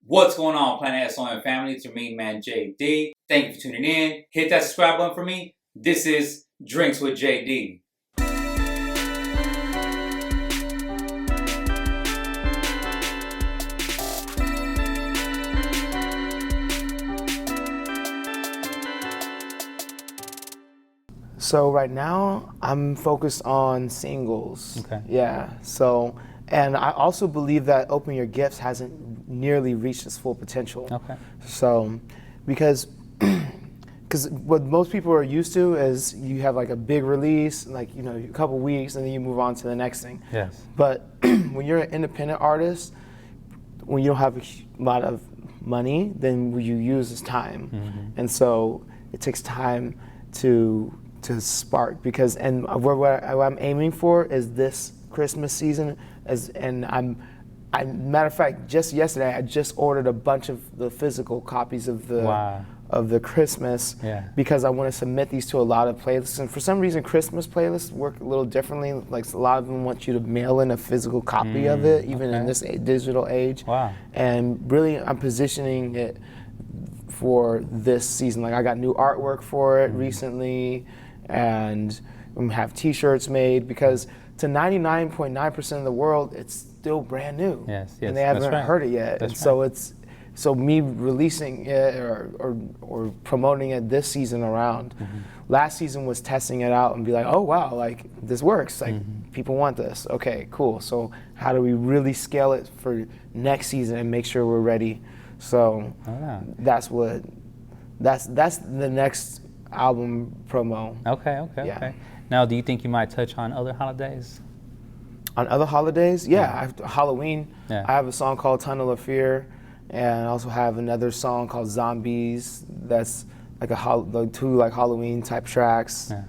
What's going on, Planet S.O.N family? It's your main man, JD. Thank you for tuning in. Hit that subscribe button for me. This is Drinks with JD. So right now, I'm focused on singles. Okay. Yeah. So, and I also believe that Open Your Gifts hasn't nearly reached its full potential. Okay. So, because what most people are used to is you have like a big release, like a couple weeks, and then you move on to the next thing. Yes. But when you're an independent artist, when you don't have a lot of money, then what you use is time, and so it takes time to spark, because what I'm aiming for is this Christmas season, matter of fact, just yesterday I just ordered a bunch of the physical copies of the Christmas, because I want to submit these to a lot of playlists, and for some reason Christmas playlists work a little differently. Like a lot of them want you to mail in a physical copy of it, even in this digital age. Wow. And really I'm positioning it for this season. Like I got new artwork for it recently, and we have t-shirts made, because to 99.9% of the world it's still brand new. Yes, and they haven't heard it yet. So me releasing it or promoting it this season around. Last season was testing it out and be like, oh wow, like this works, like people want this. Okay, cool. So how do we really scale it for next season and make sure we're ready? So that's the next album promo. Okay. Now, do you think you might touch on other holidays? On other holidays? Yeah. Halloween. Yeah. I have a song called Tunnel of Fear, and I also have another song called Zombies. That's like two like Halloween type tracks. Yeah.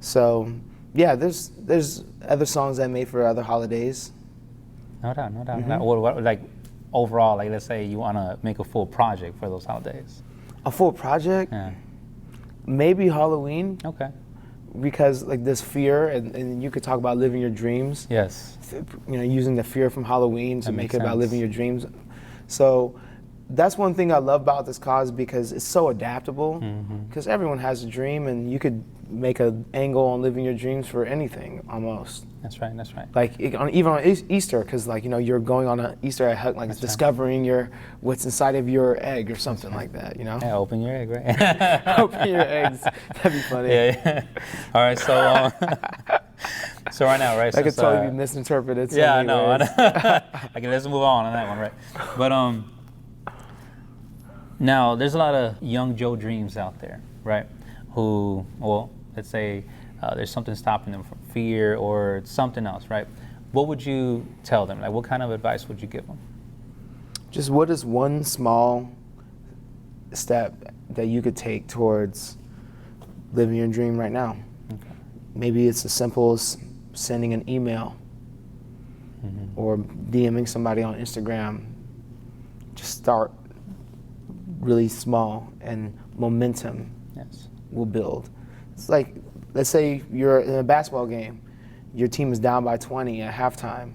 So yeah, there's other songs I made for other holidays. No doubt. What, like overall, like let's say you want to make a full project for those holidays. A full project? Yeah. Maybe Halloween. Okay. Because like this fear, and you could talk about living your dreams. Yes. Using the fear from Halloween to make it about sense. living your dreams. So that's one thing I love about this cause, because it's so adaptable. Because everyone has a dream, and you could make an angle on living your dreams for anything almost. That's right. Like even on Easter, because you're going on an Easter egg hunt, like That's discovering what's inside of your egg or something like that. Yeah, open your egg, right? Open your eggs. That'd be funny. Yeah. All right, so so right now, right? That could totally be misinterpreted. Yeah, I know. Okay, let's move on that one, right? But now there's a lot of young Joe Dreams out there, right? Who, well, let's say there's something stopping them from fear or something else, right? What would you tell them? Like, what kind of advice would you give them? Just what is one small step that you could take towards living your dream right now? Okay. Maybe it's as simple as sending an email or DMing somebody on Instagram. Just start really small, and momentum will build. It's like, let's say you're in a basketball game, your team is down by 20 at halftime,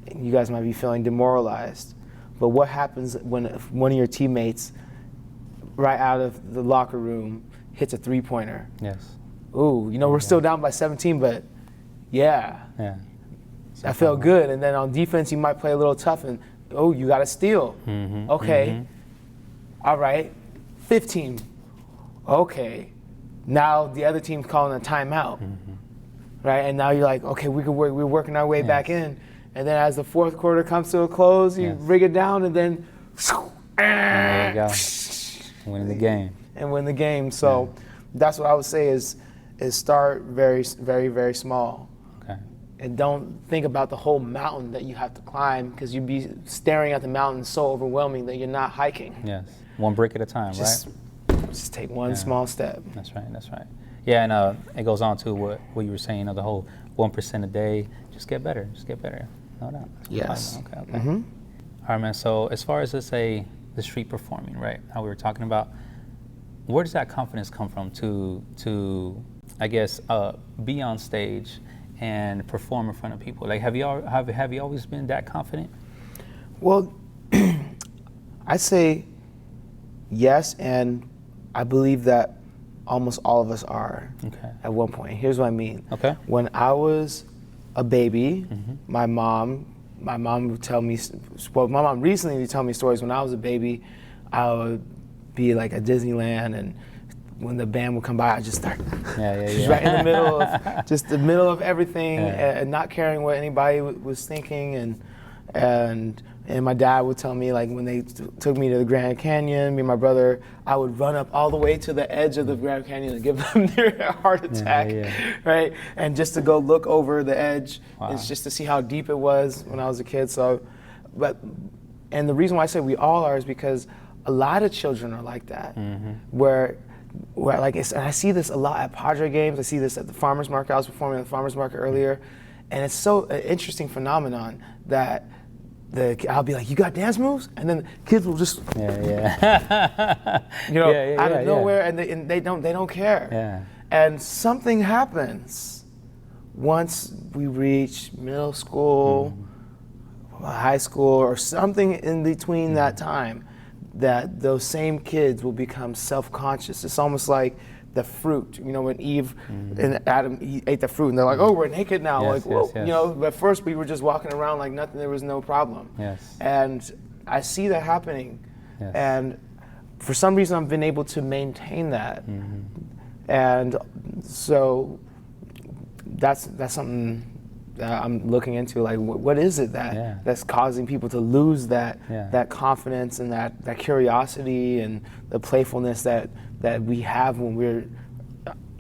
and you guys might be feeling demoralized. But what happens when one of your teammates, right out of the locker room, hits a three-pointer? Yes. Ooh, we're still down by 17, but yeah. I felt good. And then on defense, you might play a little tough, and you got a steal. Okay. All right. 15. Okay. Now the other team's calling a timeout, right? And now you're like, okay, we're working our way back in. And then as the fourth quarter comes to a close, you rig it down, and then there you go. Win the game. And win the game. So that's what I would say is start very, very, very small. Okay. And don't think about the whole mountain that you have to climb, because you'd be staring at the mountain so overwhelming that you're not hiking. Yes. One brick at a time, right? Just take one small step. That's right. Yeah, and it goes on to what you were saying, the whole 1% a day. Just get better. No doubt. Yes. Okay. All right, man. So as far as, let's say, the street performing, right? How we were talking about, where does that confidence come from to I guess, be on stage and perform in front of people? Like, have you always been that confident? Well, I'd say yes, and I believe that almost all of us are at one point. Here's what I mean. Okay. When I was a baby, my mom would tell me, well, my mom recently would tell me stories. When I was a baby, I would be like at Disneyland, and when the band would come by, I just start just right in the middle of just the middle of everything, and not caring what anybody was thinking, and my dad would tell me, like, when they took me to the Grand Canyon, me and my brother, I would run up all the way to the edge of the Grand Canyon and give them their heart attack, right? And just to go look over the edge, it's just to see how deep it was when I was a kid. So, and the reason why I say we all are is because a lot of children are like that, where like, and I see this a lot at Padre games. I see this at the farmers market. I was performing at the farmers market earlier, and it's so an interesting phenomenon that I'll be like, "You got dance moves?" And then kids will just, out of nowhere, and they don't care. Yeah. And something happens once we reach middle school, high school, or something in between that time, that those same kids will become self-conscious. It's almost like the fruit, when Eve and Adam ate the fruit, and they're like, "Oh, we're naked now." At first we were just walking around like nothing, there was no problem. Yes. And I see that happening. Yes. And for some reason I've been able to maintain that. And so that's something that I'm looking into, like, what is it that's causing people to lose that confidence and that curiosity and the playfulness that we have when we're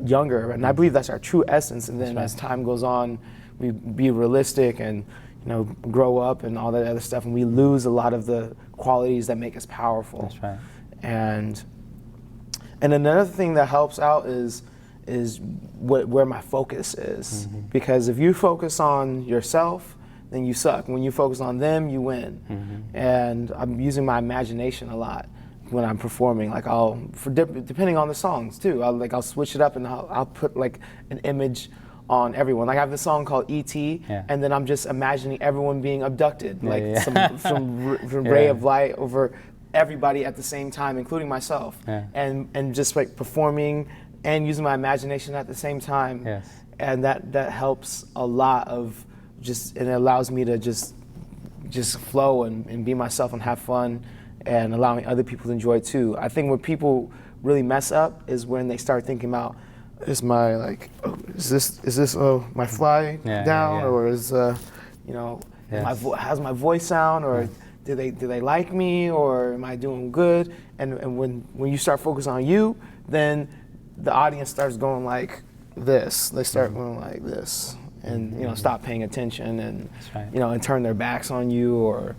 younger. And I believe that's our true essence. And then as time goes on, we be realistic and grow up and all that other stuff, and we lose a lot of the qualities that make us powerful. That's right. And another thing that helps out is where my focus is. Because if you focus on yourself, then you suck. When you focus on them, you win. And I'm using my imagination a lot when I'm performing. Like, depending on the songs too, I'll switch it up, and I'll put like an image on everyone. Like, I have this song called E.T., and then I'm just imagining everyone being abducted, some ray of light over everybody at the same time, including myself, and just like performing and using my imagination at the same time. And that helps a lot of and it allows me to just flow and be myself and have fun, and allowing other people to enjoy it too. I think where people really mess up is when they start thinking about, is my my fly down, or is how's my voice sound, or do they like me, or am I doing good? And when you start focusing on you, then the audience starts going like this. They start going like this, and stop paying attention, and and turn their backs on you, or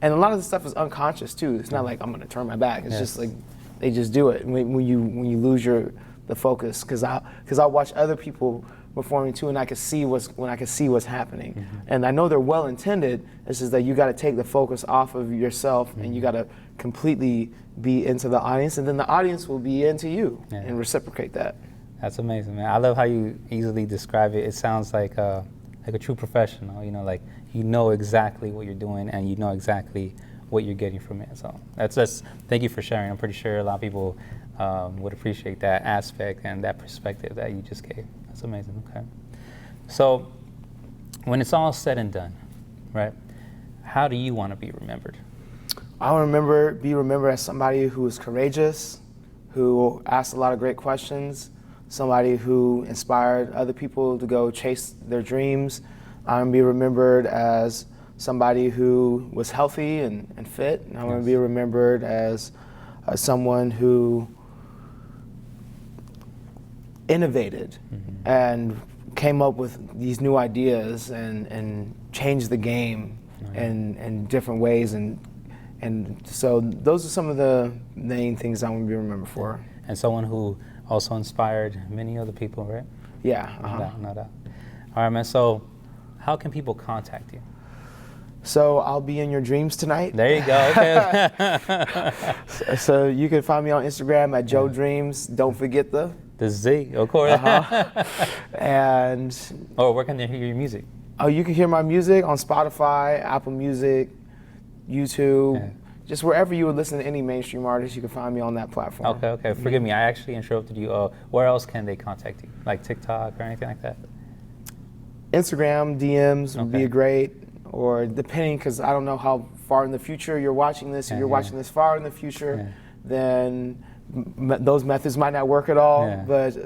and a lot of the stuff is unconscious too. It's not like I'm gonna turn my back. It's just like they just do it when you lose the focus. Because I'll watch other people performing too, and I can see what's happening. And I know they're well intended. It's just that you got to take the focus off of yourself, and you got to completely be into the audience, and then the audience will be into you and reciprocate that. That's amazing, man. I love how you easily describe it. It sounds like a true professional. Like you know exactly what you're doing, and you know exactly what you're getting from it. So that's thank you for sharing. I'm pretty sure a lot of people would appreciate that aspect and that perspective that you just gave. That's amazing. Okay. So when it's all said and done, right? How do you want to be remembered? I want to be remembered as somebody who is courageous, who asked a lot of great questions, somebody who inspired other people to go chase their dreams. I want to be remembered as somebody who was healthy and fit. And I want to be remembered as someone who innovated and came up with these new ideas and changed the game in different ways. And so those are some of the main things I want to be remembered for. And someone who also inspired many other people, right? Yeah. No doubt. All right, man. So how can people contact you? So I'll be in your dreams tonight. There you go. Okay. So you can find me on Instagram at Joe Dreams. Don't forget the Z, of course. And where can they hear your music? Oh, you can hear my music on Spotify, Apple Music, YouTube. just wherever you would listen to any mainstream artist, you can find me on that platform. Okay. Forgive me, I actually interrupted you. Where else can they contact you? Like TikTok or anything like that? Instagram, DMs would Okay. be great, or depending, because I don't know how far in the future you're watching this. If you're watching this far in the future, then those methods might not work at all. Yeah. But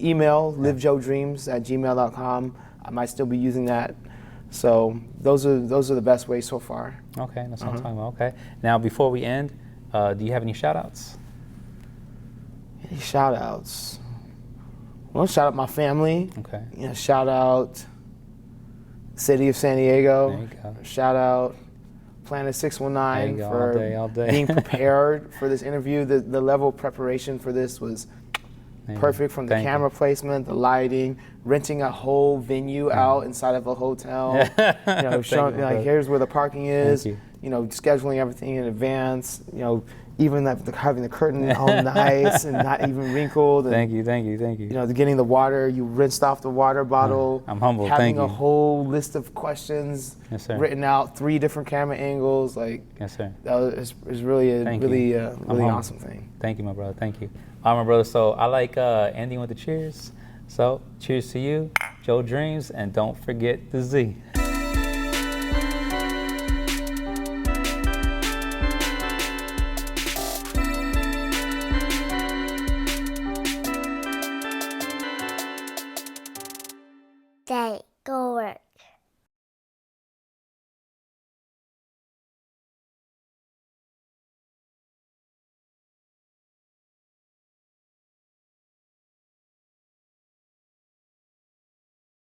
email, livejoedreams@gmail.com. I might still be using that. So those are the best ways so far. Okay, that's what I'm talking about. Okay. Now, before we end, do you have any shout-outs? Any shout outs? Well, shout out my family. Okay. You know, shout out City of San Diego. There you go. Shout out Planet 619 There you go, for all day. being prepared for this interview. The level of preparation for this was perfect, from the Thank camera placement, the lighting, renting a whole venue out inside of a hotel. You know, showing you, like bro. here's where the parking is. you. You know, scheduling everything in advance. You know, even having the curtain all nice and not even wrinkled. And, Thank you. you know, getting the water, you rinsed off the water bottle. I'm humbled, Having thank a you. whole list of questions Yes, sir. written out, 3 different camera angles. Like, Yes, sir. that was really a Thank you. really humbled. awesome thing. Thank you, my brother. Thank you. All right, my brother. So I like ending with the cheers. So cheers to you, Joe Dreamz, and don't forget the Z. Daygo.